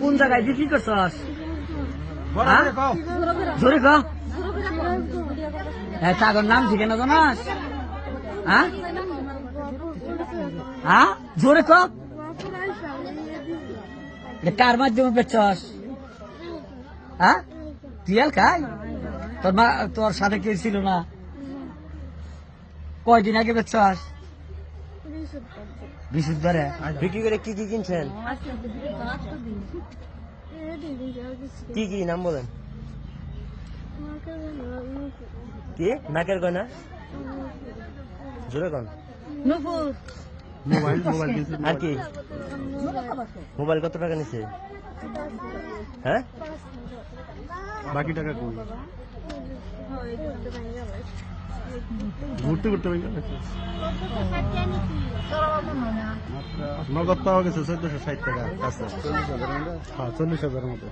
কোন জায়গায় বিক্রি করছস? জোরে ক। তাগর নাম ঠিকানা জানাস? জোরে ক। কার মাধ্যমে বেচছস? টিয়াল খাই? তোর সাথে কেউ ছিল না? কয়দিন আগে বেচছস? 20 ধরে বিক্রি করে কি কি কিনছেন? কি কি নাম বলেন? কি নাকের গয়না? জোরে কন। মোবাইল আর কি? মোবাইল কত টাকা নিছে? হ্যাঁ, বাকি টাকা কই? ঘুরতে ঘুরতে নগদ পাওয়া গেছে 1460 টাকা কাছে। 40,000 মতো।